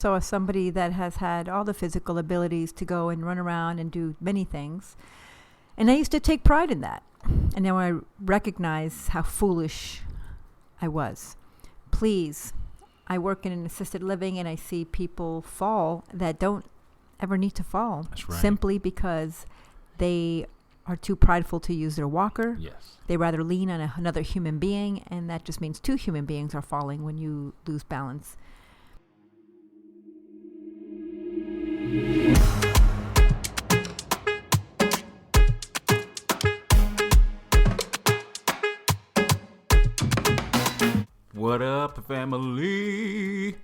So as somebody that has had all the physical abilities to go and run around and do many things, and I used to take pride in that. And now I recognize how foolish I was. Please, I work in an assisted living and I see people fall that don't ever need to fall. That's right. Simply because they are too prideful to use their walker. Yes. They rather lean on another human being, and that just means two human beings are falling when you lose balance. What up, family?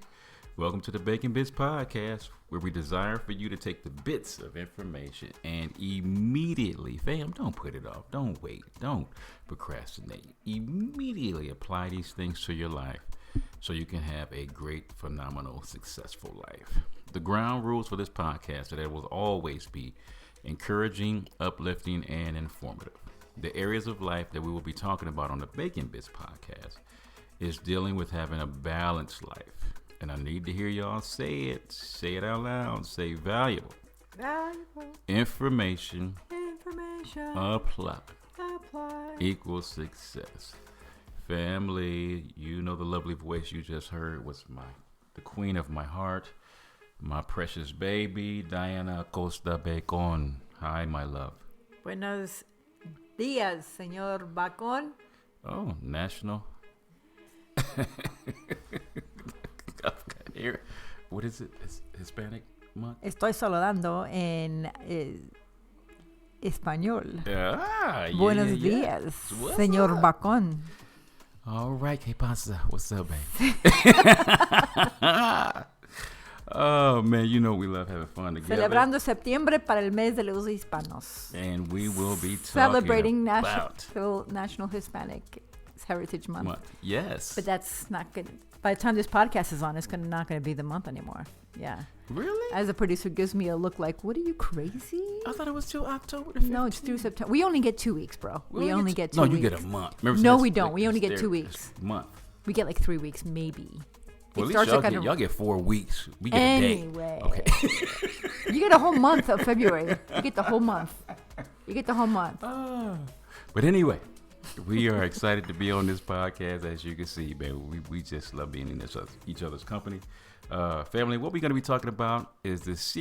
Welcome to the Bacon Bits Podcast, where we desire for you to take the bits of information and immediately, fam, don't put it off. Don't wait. Don't procrastinate. Immediately apply these things to your life so you can have a great, phenomenal, successful life. The ground rules for this podcast are that it will always be encouraging, uplifting, and informative. The areas of life that we will be talking about on the Bacon Bits Podcast is dealing with having a balanced life. And I need to hear y'all say it. Say it out loud. Say valuable. Valuable Information. Apply. Equals success. Family, you know the lovely voice you just heard was the queen of my heart, my precious baby, Diana Acosta-Bacon. Hi, my love. Buenos días, señor Bacon. Oh, national. Here, what is it? Hispanic month? Estoy saludando en español. Buenos días, What's señor up? Bacon. All right, ¿qué pasa? What's up, baby? Oh, man, you know we love having fun together. Celebrando septiembre para el mes de los hispanos. And we will be Celebrating talking National Hispanic Heritage Month. Yes. But that's not good. By the time this podcast is on, it's not going to be the month anymore. Yeah. Really? As a producer gives me a look like, what are you, crazy? I thought it was till October the 15th. No, it's through September. We only get 2 weeks, bro. We only get 2 No, weeks. you get a month. Remember, No, that's we don't. like We only get their 2 weeks. Month. We get like 3 weeks, maybe. Well, It at least starts like y'all get 4 weeks. We get anyway. a day. Okay. You get a whole month of February. You get the whole month. But anyway, we are excited to be on this podcast. As you can see, man, we just love being in each other's company. Family, what we're going to be talking about is this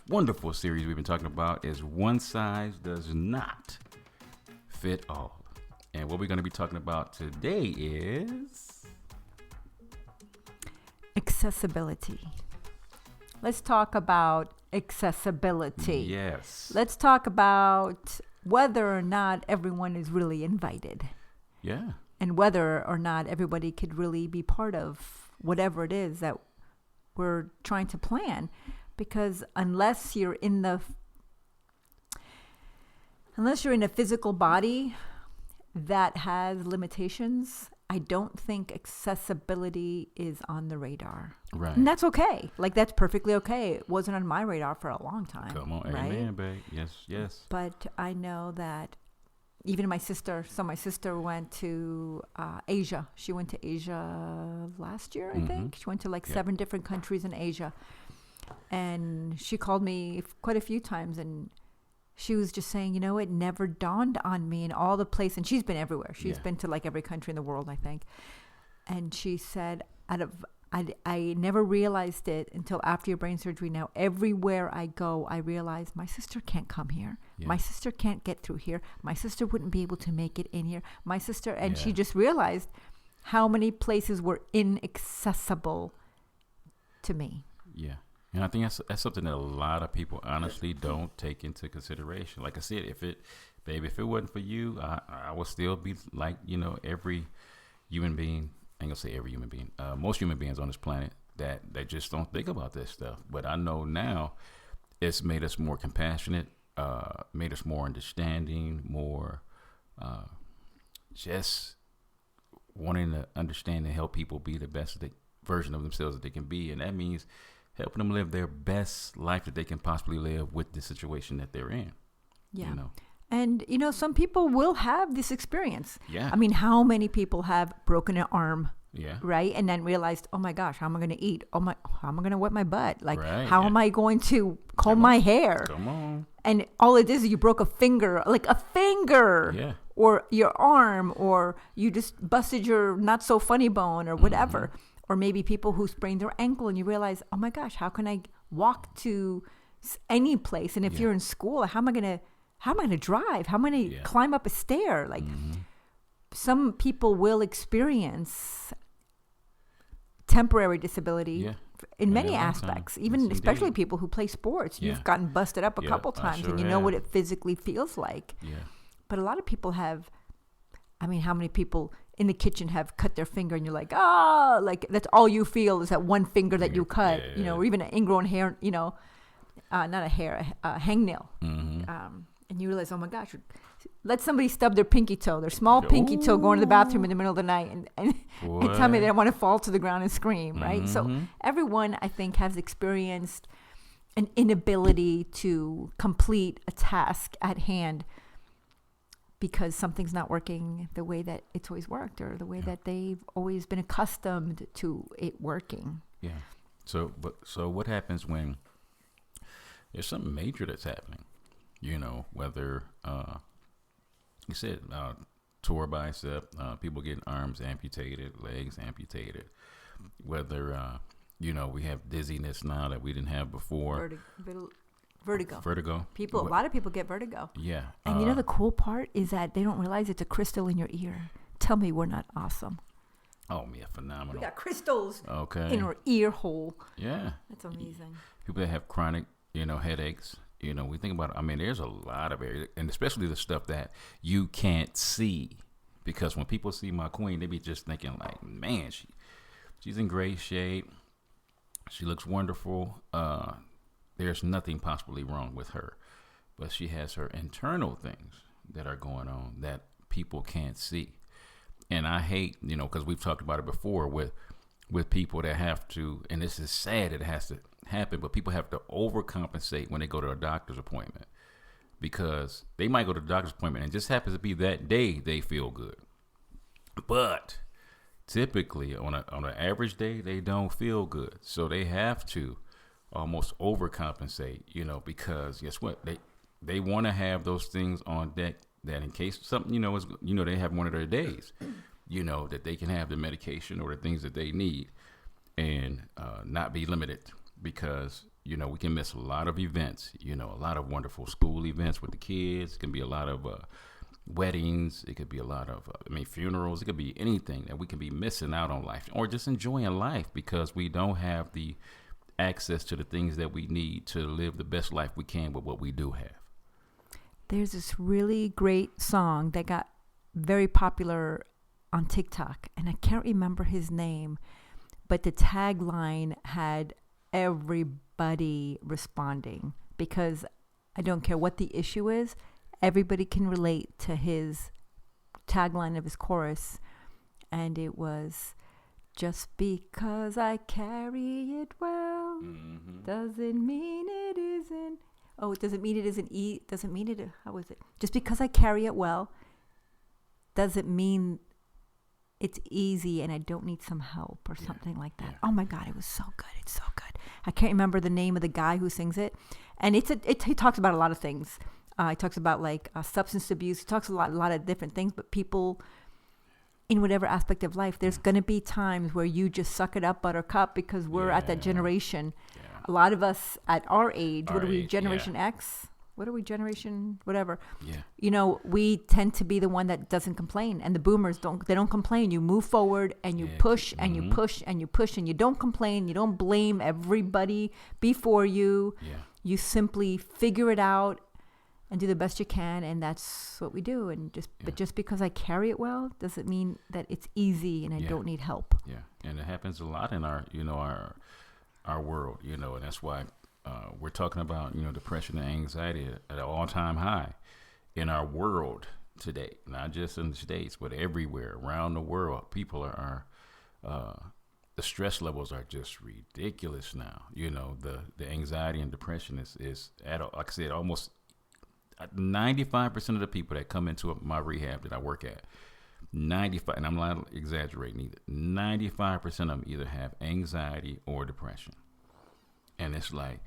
wonderful series we've been talking about is One Size Does Not Fit All. And what we're going to be talking about today is accessibility. Let's talk about accessibility. Yes. Let's talk about whether or not everyone is really invited. Yeah. And whether or not everybody could really be part of whatever it is that we're trying to plan. Because unless you're in a physical body that has limitations, I don't think accessibility is on the radar. Right. And that's okay. Like, that's perfectly okay. It wasn't on my radar for a long time. Come on. right? Amen, babe. Yes. But I know that even my sister went to Asia. She went to Asia last year, I think. She went to 7 different countries in Asia. And she called me quite a few times, and she was just saying, it never dawned on me in all the places. And she's been everywhere. She's been to every country in the world, I think. And she said, I never realized it until after your brain surgery. Now, everywhere I go, I realize my sister can't come here. Yeah. My sister can't get through here. My sister wouldn't be able to make it in here. My sister, and she just realized how many places were inaccessible to me. Yeah. And I think that's something that a lot of people honestly don't take into consideration. Like I said, if it wasn't for you, I would still be like, every human being. I ain't gonna say every human being. Most human beings on this planet that they just don't think about this stuff. But I know now it's made us more compassionate, made us more understanding, more just wanting to understand and help people be the best version of themselves that they can be. And that means helping them live their best life that they can possibly live with the situation that they're in. Yeah. And, some people will have this experience. Yeah. I mean, how many people have broken an arm Yeah. Right. And then realized, oh my gosh, how am I going to eat? How am I going to wet my butt? Like, Right, how yeah. am I going to comb my hair? Come on. And all it is you broke a finger, like a finger. Yeah. Or your arm, or you just busted your not so funny bone, or whatever. Or maybe people who sprained their ankle, and you realize, oh my gosh, how can I walk to any place? And if you're in school, how am I gonna drive? How am I gonna climb up a stair? Like, some people will experience temporary disability in many aspects, even especially people who play sports. You've gotten busted up a couple times, and you know what it physically feels like. Yeah. But a lot of people have, I mean, how many people in the kitchen have cut their finger, and you're like, oh, like that's all you feel is that one finger that you cut, you know, or even an ingrown hair, you know, not a hair, a hangnail. And you realize, oh my gosh, let somebody stub their pinky toe, their small pinky toe, go into the bathroom in the middle of the night and tell me they don't want to fall to the ground and scream, right? So everyone, I think, has experienced an inability to complete a task at hand because something's not working the way that it's always worked, or the way that they've always been accustomed to it working. Yeah. So what happens when there's something major that's happening? You know, whether you said tore bicep, people getting arms amputated, legs amputated. Whether you know, we have dizziness now that we didn't have before. Vertigo. A lot of people get vertigo. Yeah. And you know the cool part is that they don't realize it's a crystal in your ear. Tell me we're not awesome. Oh, yeah, phenomenal. We got crystals in our ear hole. Yeah. That's amazing. People that have chronic, you know, headaches. You know, we think about it. I mean, there's a lot of areas, and especially the stuff that you can't see. Because when people see my queen, they be just thinking like, man, she's in great shape. She looks wonderful. There's nothing possibly wrong with her. But she has her internal things that are going on that people can't see. And I hate, you know, because we've talked about it before with people that have to, and this is sad, it has to happen, but people have to overcompensate when they go to a doctor's appointment, because they might go to the doctor's appointment and just happens to be that day they feel good. But typically on an average day, they don't feel good. So they have to almost overcompensate, you know, because guess what? They want to have those things on deck that in case something, you know, is, you know, they have one of their days, you know, that they can have the medication or the things that they need and not be limited, because, you know, we can miss a lot of events, you know, a lot of wonderful school events with the kids. It can be a lot of weddings. It could be a lot of, funerals. It could be anything that we can be missing out on life, or just enjoying life because we don't have the access to the things that we need to live the best life we can with what we do have. There's this really great song that got very popular on TikTok, and I can't remember his name, but the tagline had everybody responding, because I don't care what the issue is, everybody can relate to his tagline of his chorus, and it was, just because I carry it well doesn't mean it isn't. Oh, it doesn't mean it isn't doesn't mean it. How is it? Just because I carry it well doesn't mean it's easy and I don't need some help or something like that. Oh my God, it was so good. It's so good. I can't remember the name of the guy who sings it. And he talks about a lot of things. He talks about like substance abuse. He talks a lot of different things, but people in whatever aspect of life, there's going to be times where you just suck it up, buttercup, because we're at that generation. Yeah. A lot of us at our age, what are we, Generation X? What are we, generation, whatever? Yeah. You know, we tend to be the one that doesn't complain. And the boomers don't complain. You move forward and you push and you push and you push and you don't complain. You don't blame everybody before you. Yeah. You simply figure it out and do the best you can, and that's what we do. And but just because I carry it well doesn't mean that it's easy and I don't need help. Yeah, and it happens a lot in our, you know, our world, you know, and that's why we're talking about, you know, depression and anxiety at an all-time high in our world today, not just in the States, but everywhere around the world. People are the stress levels are just ridiculous now. You know, the anxiety and depression is at, like I said, almost 95% of the people that come into my rehab that I work at, 95, and I'm not exaggerating either, 95% of them either have anxiety or depression. And it's like,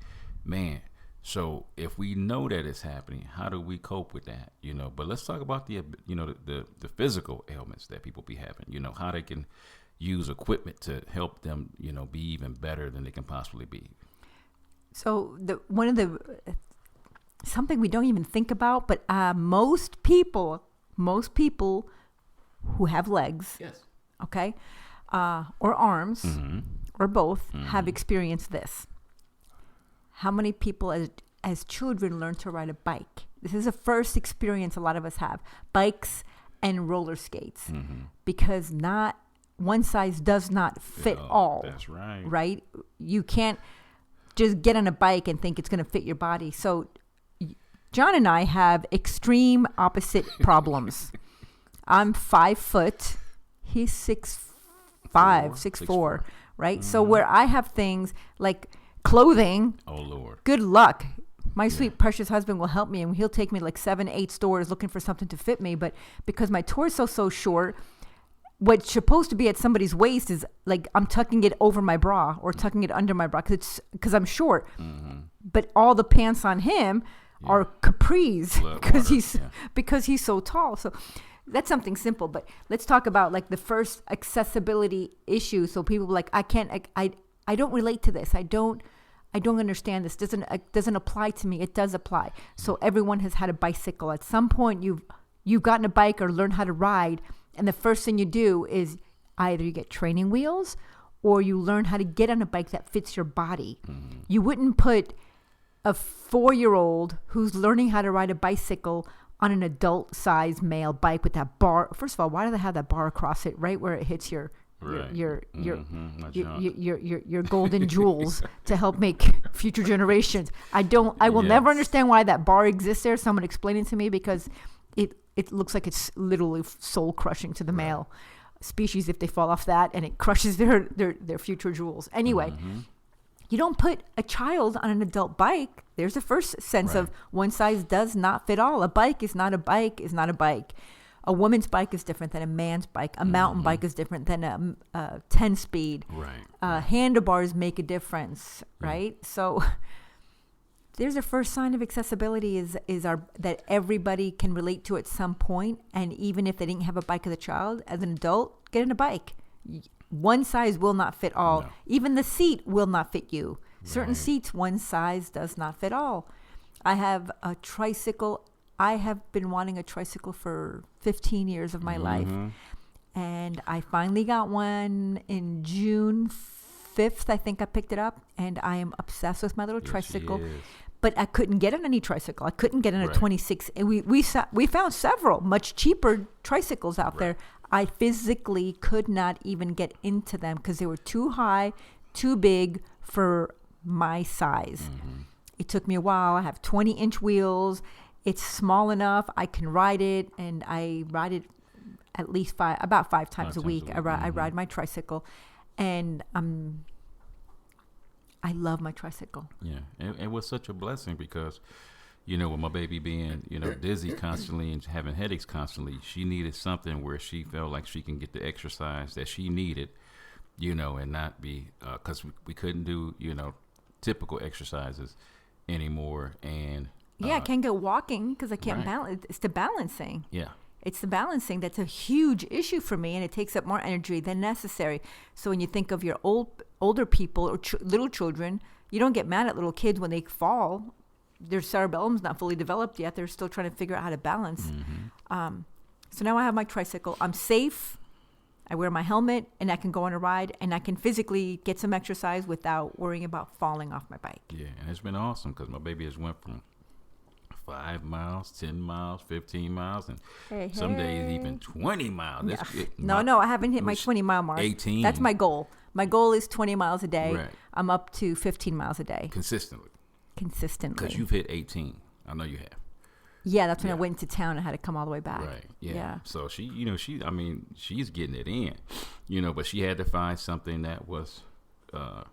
man, so if we know that it's happening, how do we cope with that? But let's talk about the physical ailments that people be having, how they can use equipment to help them, be even better than they can possibly be. So something we don't even think about, but most people who have legs, yes, okay, or arms, or both, have experienced this. How many people as children learn to ride a bike? This is the first experience a lot of us have. Bikes and roller skates, because not one size does not fit all. That's right. Right? You can't just get on a bike and think it's going to fit your body. So John and I have extreme opposite problems. I'm 5 foot. He's 6'4", right? So where I have things like clothing, oh Lord, good luck. My sweet precious husband will help me, and he'll take me like 7-8 stores looking for something to fit me. But because my torso's so short, what's supposed to be at somebody's waist is like I'm tucking it over my bra or tucking it under my bra because I'm short. But all the pants on him are capris because he's so tall. So that's something simple. But let's talk about like the first accessibility issue. So people are like, I don't relate to this. I don't understand this. Doesn't apply to me. It does apply. So everyone has had a bicycle at some point. You've gotten a bike or learned how to ride, and the first thing you do is either you get training wheels or you learn how to get on a bike that fits your body. You wouldn't put a 4-year-old who's learning how to ride a bicycle on an adult-sized male bike with that bar. First of all, why do they have that bar across it right where it hits your golden jewels to help make future generations? I will never understand why that bar exists there. Someone explain it to me, because it looks like it's literally soul crushing to the male species if they fall off that, and it crushes their future jewels. Anyway, you don't put a child on an adult bike. There's the first sense of one size does not fit all. A bike is not a bike is not a bike. A woman's bike is different than a man's bike. A mountain bike is different than a 10-speed. Handlebars make a difference, right? So there's a first sign of accessibility that everybody can relate to at some point. And even if they didn't have a bike as a child, as an adult, get on a bike. One size will not fit all. No. Even the seat will not fit you. Certain seats, one size does not fit all. I have a tricycle. I have been wanting a tricycle for 15 years of my life. And I finally got one in June 5th. I think I picked it up. And I am obsessed with my little tricycle. But I couldn't get on any tricycle. I couldn't get on a 26. And we found several much cheaper tricycles out there. I physically could not even get into them because they were too high, too big for my size. It took me a while. I have 20-inch wheels. It's small enough. I can ride it, and I ride it at least about five times a week. I ride my tricycle, and I love my tricycle. Yeah, and it was such a blessing because, with my baby being, dizzy constantly and having headaches constantly, she needed something where she felt like she can get the exercise that she needed, and not be, because we couldn't do, typical exercises anymore. And I can't go walking because I can't balance. It's the balancing. Yeah. It's the balancing that's a huge issue for me, and it takes up more energy than necessary. So when you think of your older people or little children, you don't get mad at little kids when they fall. Their cerebellum's not fully developed yet. They're still trying to figure out how to balance. So now I have my tricycle. I'm safe. I wear my helmet, and I can go on a ride, and I can physically get some exercise without worrying about falling off my bike. Yeah, and it's been awesome because my baby has went from 5 miles, 10 miles, 15 miles, and some days even 20 miles. No, I haven't hit my 20-mile mark. 18. That's my goal. My goal is 20 miles a day. Right. I'm up to 15 miles a day. Consistently. Because you've hit 18. I know you have. Yeah, that's when I went to town and had to come all the way back. Right. Yeah. So she's getting it in, but she had to find something that was her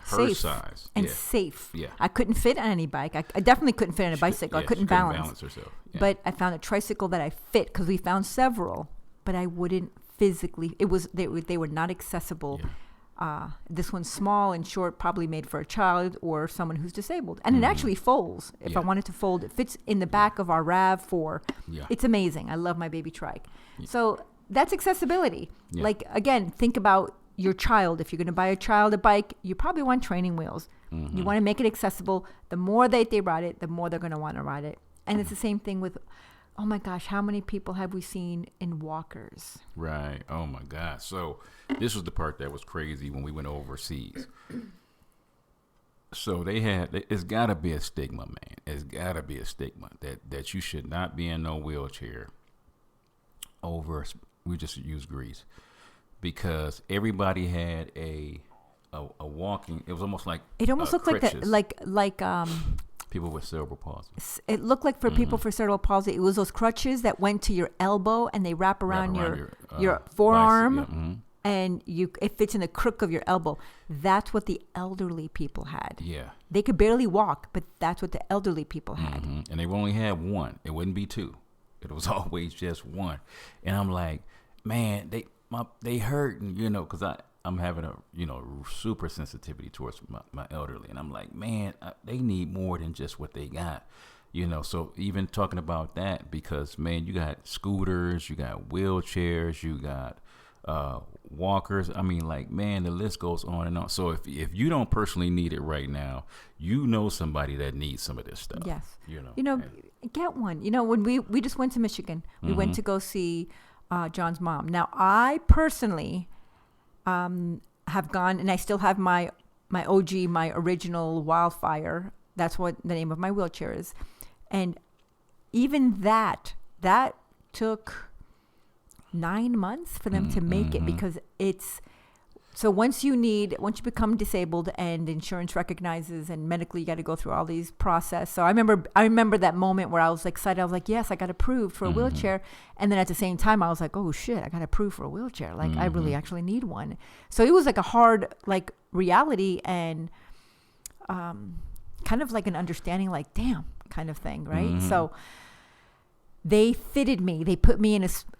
safe size and safe. Yeah. I couldn't fit on any bike. I definitely couldn't fit on a bicycle. I couldn't balance herself. Yeah. But I found a tricycle that I fit because we found several but I wouldn't physically. They were not accessible. Yeah. This one's small and short, probably made for a child or someone who's disabled. And it actually folds. If I wanted to fold, it fits in the back of our RAV4. Yeah. It's amazing. I love my baby trike. Yeah. So that's accessibility. Yeah. Like, again, think about your child. If you're going to buy a child a bike, you probably want training wheels. You want to make it accessible. The more they ride it, the more they're going to want to ride it. And it's the same thing with, oh my gosh, how many people have we seen in walkers? Right. Oh my God. So this was the part that was crazy when we went overseas. So it's got to be a stigma, man. It's got to be a stigma that you should not be in no wheelchair we just use Greece, because everybody had a walking. It was almost like it almost looked crutches. like people with cerebral palsy. It looked like for people for cerebral palsy, it was those crutches that went to your elbow and they wrap around your forearm, and it fits in the crook of your elbow. That's what the elderly people had. Yeah, they could barely walk, but that's what the elderly people had. And they only had one. It wouldn't be two. It was always just one. And I'm like, man, they hurting, because I'm having a, super sensitivity towards my elderly. And I'm like, man, they need more than just what they got, So even talking about that, because, man, you got scooters, you got wheelchairs, you got walkers. I mean, like, man, the list goes on and on. So if you don't personally need it right now, somebody that needs some of this stuff. Yes. Get one. When we just went to Michigan, we went to go see John's mom. Now, I personally have gone, and I still have my OG, my original Wildfire. That's what the name of my wheelchair is. And even that took 9 months for them to make it, because it's so once you become disabled and insurance recognizes, and medically you got to go through all these process. So I remember that moment where I was excited. I was like, yes, I got approved for a wheelchair. And then at the same time I was like, oh shit, I got approved for a wheelchair. Like I really actually need one. So it was like a hard reality, and kind of like an understanding, like, damn, kind of thing. Right. So they fitted me. They put me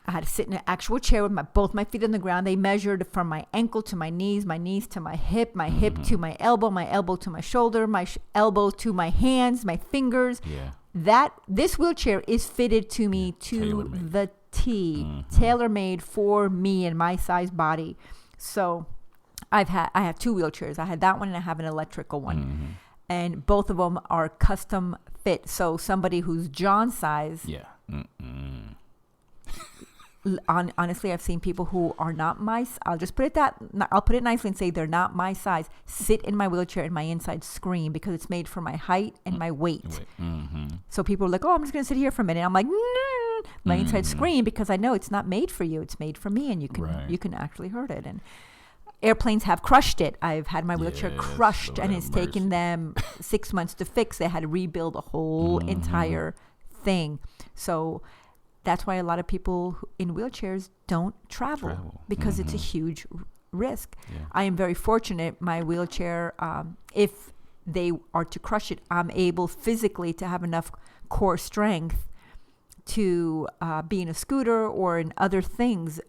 I had to sit in an actual chair with both my feet on the ground. They measured from my ankle to my knees to my hip to my elbow to my shoulder, my elbow to my hands, my fingers. Yeah. This wheelchair is fitted to me to the T, tailor-made for me and my size body. So I have two wheelchairs. I had that one and I have an electrical one. And both of them are custom fit. So somebody who's John's size. Yeah. Honestly, I've seen people who are not I'll put it nicely and say they're not my size, sit in my wheelchair and my inside scream, because it's made for my height and my weight. So people are like, oh, I'm just going to sit here for a minute. I'm like, my inside scream, because I know it's not made for you. It's made for me, and you can actually hurt it. And airplanes have crushed it. I've had my wheelchair crushed, and it's taken them 6 months to fix. They had to rebuild a whole entire thing. So that's why a lot of people in wheelchairs don't travel. Because it's a huge risk. Yeah. I am very fortunate. My wheelchair, if they are to crush it, I'm able physically to have enough core strength to be in a scooter or in other things.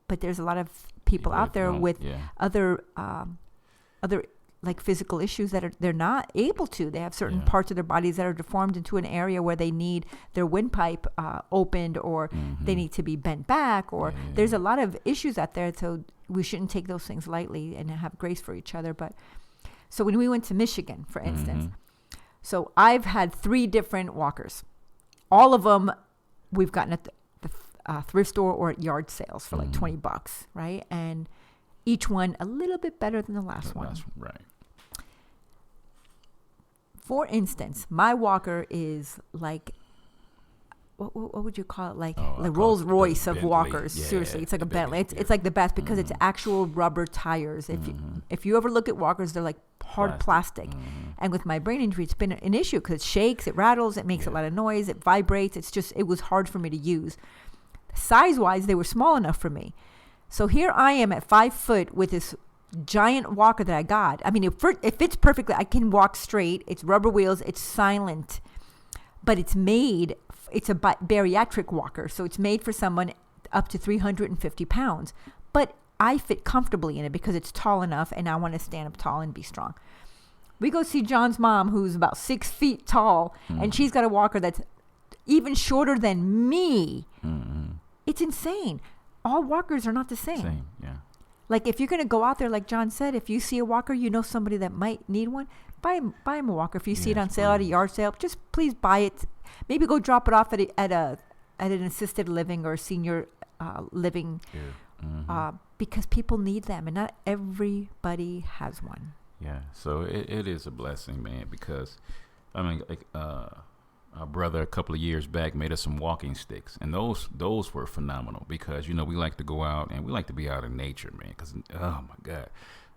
But there's a lot of people out there with other like physical issues that they're not able to. They have certain parts of their bodies that are deformed into an area where they need their windpipe opened, or they need to be bent back, or there's a lot of issues out there. So we shouldn't take those things lightly and have grace for each other. But so when we went to Michigan, for instance, so I've had 3 different walkers. All of them we've gotten at the thrift store or at yard sales for like $20, right? And each one a little bit better than the last one. Right. For instance, my walker is like, what would you call it? Like the Rolls Royce of walkers. Yeah, seriously, it's like a Bentley. It's like the best, because it's actual rubber tires. If you ever look at walkers, they're like hard plastic. And with my brain injury, it's been an issue, because it shakes, it rattles, it makes a lot of noise, it vibrates. It was hard for me to use. Size-wise, they were small enough for me. So here I am at 5 foot with this giant walker that I got. I mean, it fits perfectly. I can walk straight. It's rubber wheels. It's silent. But it's a bariatric walker. So it's made for someone up to 350 pounds. But I fit comfortably in it because it's tall enough and I want to stand up tall and be strong. We go see John's mom, who's about 6 feet tall, and she's got a walker that's even shorter than me. It's insane. All walkers are not the same. Yeah. Like, if you're going to go out there, like John said, if you see a walker, you know somebody that might need one, buy him a walker. If you see it on sale at a yard sale, just please buy it. Maybe go drop it off at an assisted living or senior living, because people need them, and not everybody has one. Yeah, so it is a blessing, man, because, I mean, like, our brother a couple of years back made us some walking sticks, and those were phenomenal because, you know, we like to go out and we like to be out in nature, man, because, oh my God,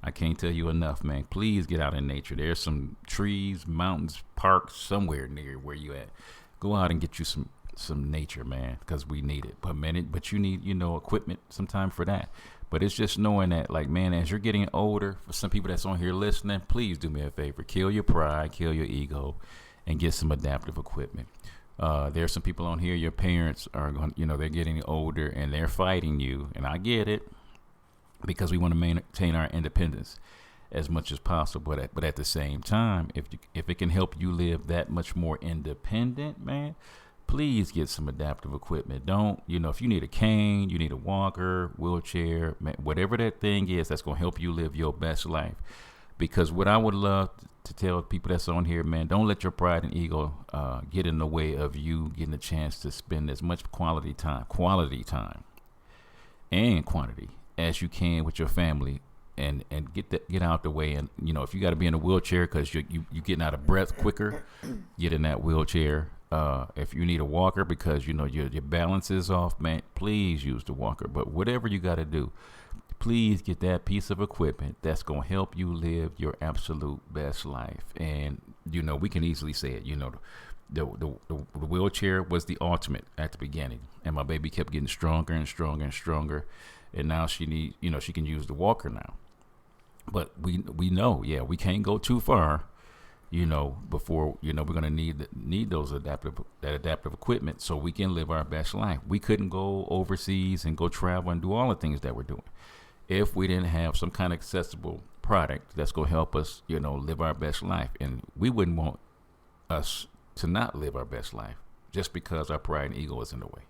I can't tell you enough, man. Please get out in nature. There's some trees, mountains, parks somewhere near where you at. Go out and get you some nature, man, because we need it. But you need, equipment sometime for that. But it's just knowing that, like, man, as you're getting older, for some people that's on here listening, please do me a favor. Kill your pride, kill your ego, and get some adaptive equipment. There's some people on here, your parents are going, they're getting older and they're fighting you. And I get it, because we want to maintain our independence as much as possible. But at the same time, if it can help you live that much more independent, man, please get some adaptive equipment. Don't, if you need a cane, you need a walker, wheelchair, man, whatever that thing is that's going to help you live your best life. Because what I would love to tell people that's on here, man, don't let your pride and ego get in the way of you getting a chance to spend as much quality time and quantity as you can with your family, and get out the way. And if you got to be in a wheelchair because you getting out of breath quicker, get in that wheelchair. If you need a walker because your balance is off, man, please use the walker. But whatever you got to do, please get that piece of equipment that's going to help you live your absolute best life. And, we can easily say it, the wheelchair was the ultimate at the beginning. And my baby kept getting stronger and stronger and stronger. And now she can use the walker now. But we know, we can't go too far, before, we're going to need those adaptive equipment so we can live our best life. We couldn't go overseas and go travel and do all the things that we're doing if we didn't have some kind of accessible product that's going to help us, live our best life. And we wouldn't want us to not live our best life just because our pride and ego is in the way.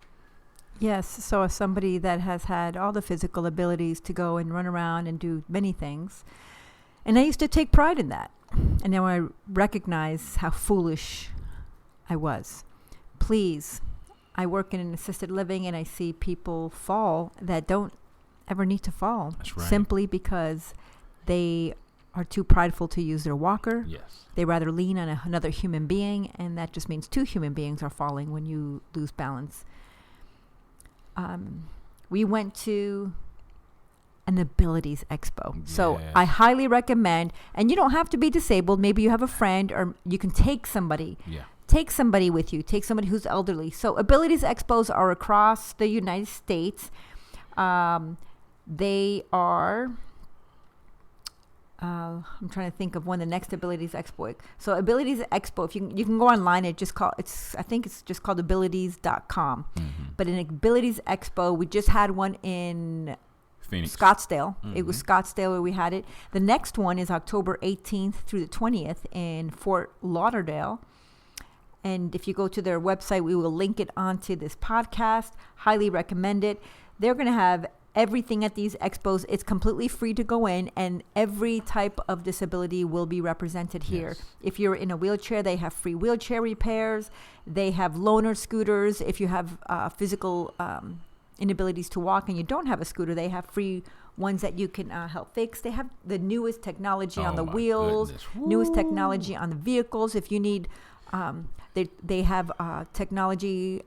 Yes. So as somebody that has had all the physical abilities to go and run around and do many things, and I used to take pride in that. And now I recognize how foolish I was. Please, I work in an assisted living and I see people fall that don't ever need to fall. That's right. Simply because they are too prideful to use their walker. Yes. They rather lean on another human being, and that just means 2 human beings are falling when you lose balance. We went to an abilities expo. Yes. So I highly recommend, and you don't have to be disabled. Maybe you have a friend, or you can take somebody. Yeah. Take somebody with you. Take somebody who's elderly. So abilities expos are across the United States. They are, I'm trying to think of when the next Abilities Expo. So Abilities Expo, if you can go online, I think it's just called abilities.com. Mm-hmm. But in Abilities Expo, we just had one in Phoenix. Scottsdale. Mm-hmm. It was Scottsdale where we had it. The next one is October 18th through the 20th in Fort Lauderdale. And if you go to their website, we will link it onto this podcast. Highly recommend it. They're going to have everything at these expos. It's completely free to go in, and every type of disability will be represented here. Yes. If you're in a wheelchair, they have free wheelchair repairs. They have loaner scooters. If you have physical inabilities to walk and you don't have a scooter, they have free ones that you can help fix. They have the newest technology on the wheels, newest technology on the vehicles. If you need, they have technology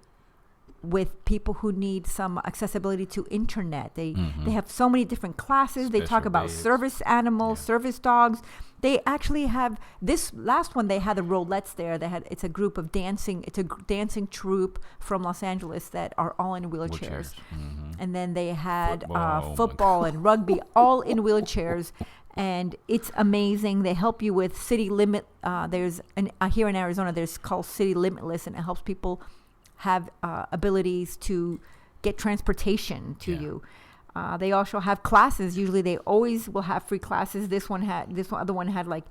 with people who need some accessibility to internet. They have so many different classes. They talk about service animals, service dogs. They actually have this last one. They had the Rolettes there. It's a group of dancing. It's a dancing troupe from Los Angeles that are all in wheelchairs. Mm-hmm. And then they had football and rugby, all in wheelchairs. And it's amazing. They help you with city limit. Here in Arizona, there's called City Limitless, and it helps people have abilities to get transportation to you. They also have classes. Usually they always will have free classes. This other one had like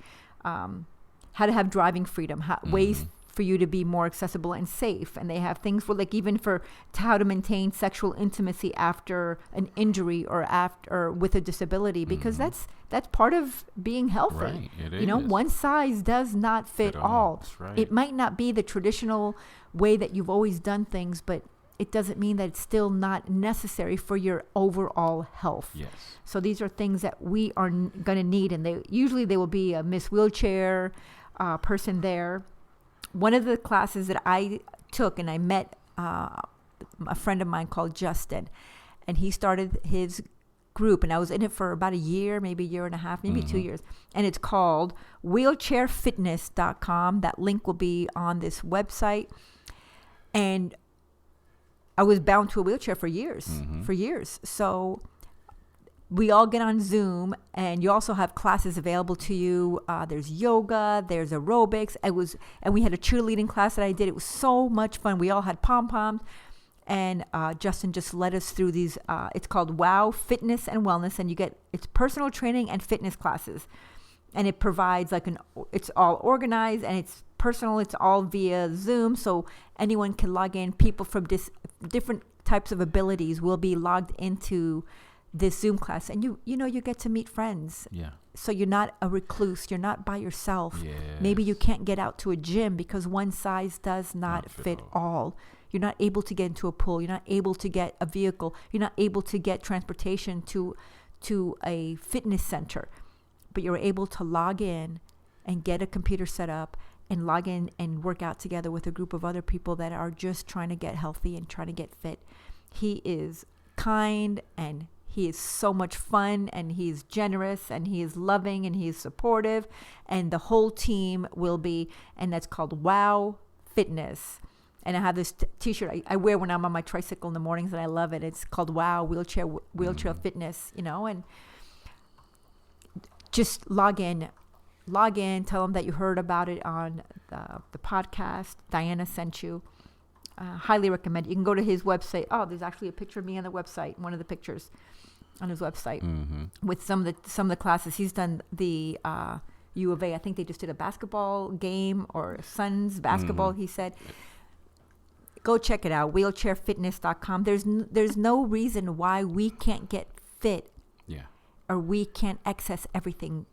how to have driving freedom, ways for you to be more accessible and safe. And they have things for like even for how to maintain sexual intimacy after an injury or with a disability, because that's part of being healthy. Right, it is. You know, one size does not fit all. That's right. It might not be the traditional way that you've always done things, but it doesn't mean that it's still not necessary for your overall health. Yes. So these are things that we are going to need, and they will be a Miss Wheelchair person there. One of the classes that I took, and I met a friend of mine called Justin, and he started his group, and I was in it for about a year, maybe a year and a half, maybe 2 years, and it's called wheelchairfitness.com. That link will be on this website. And I was bound to a wheelchair for years. So we all get on Zoom, and you also have classes available to you. There's yoga, there's aerobics. And we had a cheerleading class that I did. It was so much fun. We all had pom-poms, and Justin just led us through these. It's called Wow Fitness and Wellness, and it's personal training and fitness classes, and it provides it's all organized and it's personal. It's all via Zoom, so anyone can log in. People from different types of abilities will be logged into this Zoom class, and you get to meet friends. Yeah. So you're not a recluse. You're not by yourself. Yes. Maybe you can't get out to a gym because one size does not fit all. You're not able to get into a pool. You're not able to get a vehicle. You're not able to get transportation to a fitness center, but you're able to log in and get a computer set up and log in and work out together with a group of other people that are just trying to get healthy and trying to get fit. He is kind, and he is so much fun, and he is generous, and he is loving, and he is supportive, and the whole team will be, and that's called Wow Fitness. And I have this t-shirt I wear when I'm on my tricycle in the mornings, and I love it. It's called Wow Wheelchair Fitness, and just log in, tell them that you heard about it on the podcast. Diana sent you. Highly recommend it. You can go to his website. Oh, there's actually a picture of me on the website, one of the pictures on his website with some of the classes. He's done the U of A. I think they just did a basketball game or Suns basketball, he said. Go check it out, wheelchairfitness.com. There's no reason why we can't get fit or we can't access everything.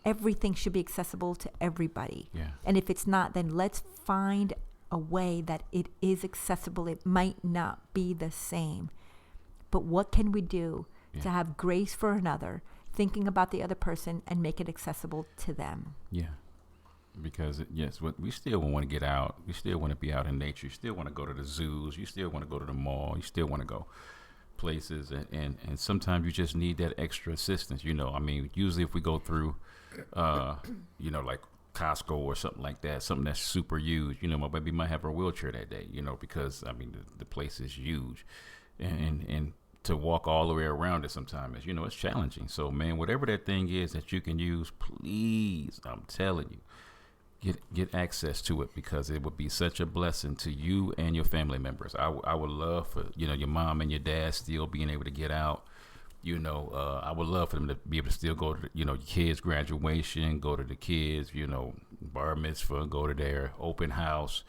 Everything should be accessible to everybody. Yeah. And if it's not, then let's find a way that it is accessible. It might not be the same, but what can we do to have grace for another, thinking about the other person and make it accessible to them? Yeah. Because we still want to get out. We still want to be out in nature. You still want to go to the zoos. You still want to go to the mall. You still want to go places. And sometimes you just need that extra assistance. Usually if we go through, like Costco or something like that, something that's super huge, my baby might have her wheelchair that day, because the place is huge, and to walk all the way around it sometimes, it's challenging. So man, whatever that thing is that you can use, please, I'm telling you, get access to it, because it would be such a blessing to you and your family members. I would love for your mom and your dad still being able to get out. I would love for them to be able to still go to your kids' graduation, go to the kids bar mitzvah, go to their open house,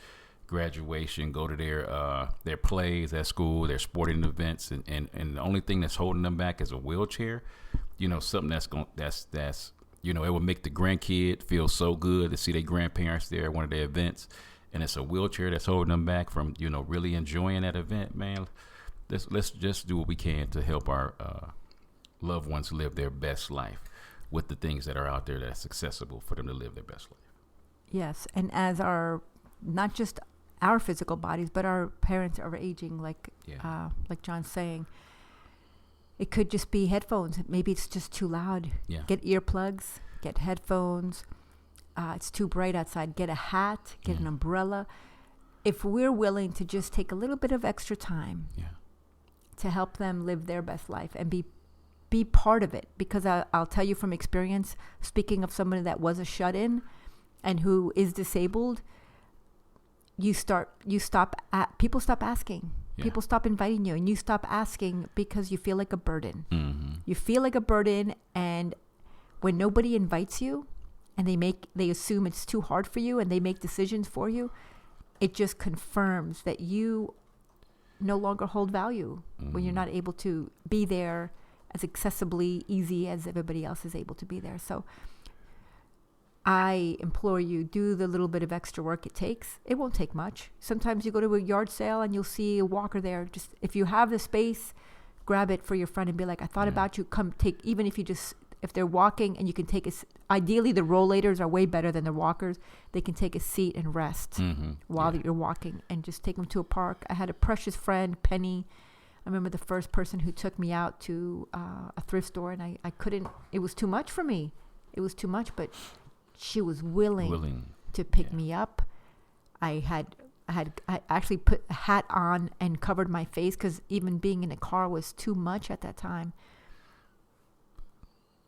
graduation, go to their plays at school, their sporting events, and the only thing that's holding them back is a wheelchair. Something that's it will make the grandkid feel so good to see their grandparents there at one of their events, and it's a wheelchair that's holding them back from really enjoying that event. Man, let's just do what we can to help our loved ones live their best life with the things that are out there that's accessible for them to live their best life. Yes, and as not just our physical bodies, but our parents are aging, like John's saying. It could just be headphones. Maybe it's just too loud. Yeah. Get earplugs, get headphones. It's too bright outside. Get a hat, get an umbrella. If we're willing to just take a little bit of extra time to help them live their best life and be part of it, because I'll tell you from experience, speaking of somebody that was a shut-in and who is disabled, people stop asking. People stop inviting you, and you stop asking because you feel like a burden. Mm-hmm. You feel like a burden, and when nobody invites you, and they assume it's too hard for you, and they make decisions for you, it just confirms that you no longer hold value when you're not able to be there as accessibly easy as everybody else is able to be there. So I implore you, do the little bit of extra work it takes. It won't take much. Sometimes you go to a yard sale and you'll see a walker there. Just if you have the space, grab it for your friend and be like, I thought about you. Come take, even if they're walking and you can take ideally the rollators are way better than the walkers. They can take a seat and rest while you're walking, and just take them to a park. I had a precious friend, Penny. I remember the first person who took me out to a thrift store, and I couldn't, it was too much for me. It was too much, but she was willing to pick me up. I actually put a hat on and covered my face because even being in a car was too much at that time.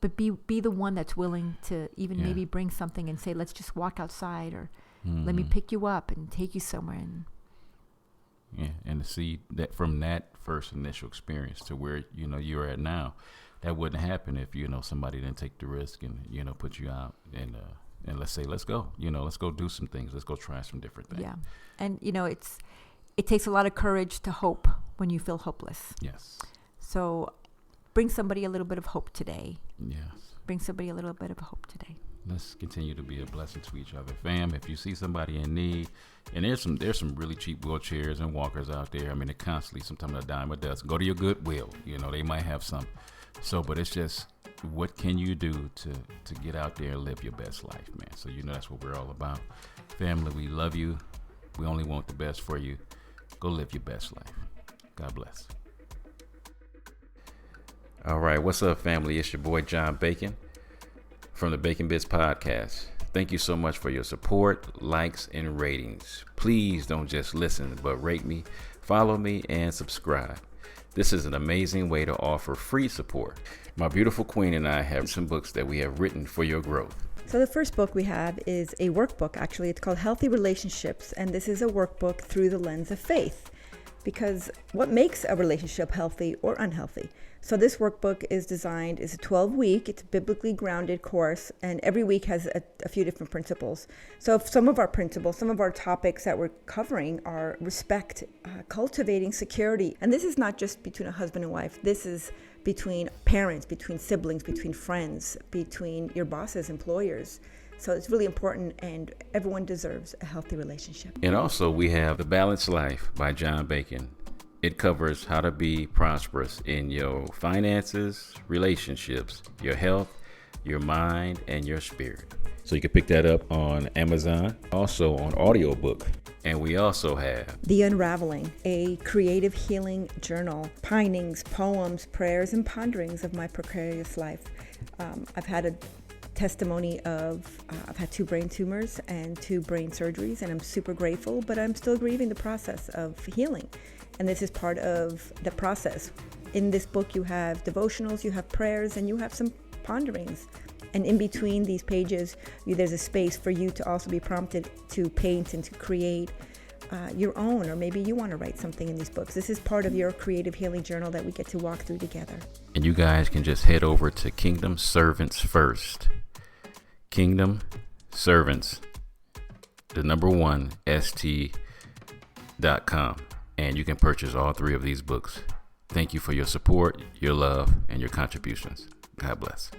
But be the one that's willing to even maybe bring something and say, let's just walk outside, or let me pick you up and take you somewhere. And to see that from that first initial experience to where, you're at now, that wouldn't happen if, somebody didn't take the risk and, put you out and let's say, let's go, let's go do some things. Let's go try some different things. Yeah. And, it takes a lot of courage to hope when you feel hopeless. Yes. So bring somebody a little bit of hope today. Yes. Bring somebody a little bit of hope today. Let's continue to be a blessing to each other. Fam, if you see somebody in need, and there's some really cheap wheelchairs and walkers out there. I mean, they're constantly, sometimes a dime a dozen. Go to your Goodwill. They might have some. So, but it's just, what can you do to get out there and live your best life, man? So, that's what we're all about. Family, we love you. We only want the best for you. Go live your best life. God bless. All right, what's up, family? It's your boy, John Bacon, from the Bacon Bits Podcast. Thank you so much for your support, likes, and ratings. Please don't just listen, but rate me, follow me, and subscribe. This is an amazing way to offer free support. My beautiful queen and I have some books that we have written for your growth. So the first book we have is a workbook, actually. It's called Healthy Relationships, and this is a workbook through the lens of faith. Because what makes a relationship healthy or unhealthy? So this workbook is a 12-week, it's a biblically grounded course, and every week has a few different principles. So some of our principles, some of our topics that we're covering are respect, cultivating security. And this is not just between a husband and wife. This is between parents, between siblings, between friends, between your bosses, employers. So it's really important, and everyone deserves a healthy relationship. And also we have The Balanced Life by John Bacon. It covers how to be prosperous in your finances, relationships, your health, your mind, and your spirit. So you can pick that up on Amazon, also on audiobook. And we also have The Unraveling, a creative healing journal, pinings, poems, prayers, and ponderings of my precarious life. I've had a testimony of, I've had 2 brain tumors and 2 brain surgeries, and I'm super grateful, but I'm still grieving the process of healing. And this is part of the process. In this book, you have devotionals, you have prayers, and you have some ponderings. And in between these pages, there's a space for you to also be prompted to paint and to create your own, or maybe you want to write something in these books. This is part of your creative healing journal that we get to walk through together. And you guys can just head over to Kingdom Servants First. Kingdom Servants, st.com. And you can purchase all 3 of these books. Thank you for your support, your love, and your contributions. God bless.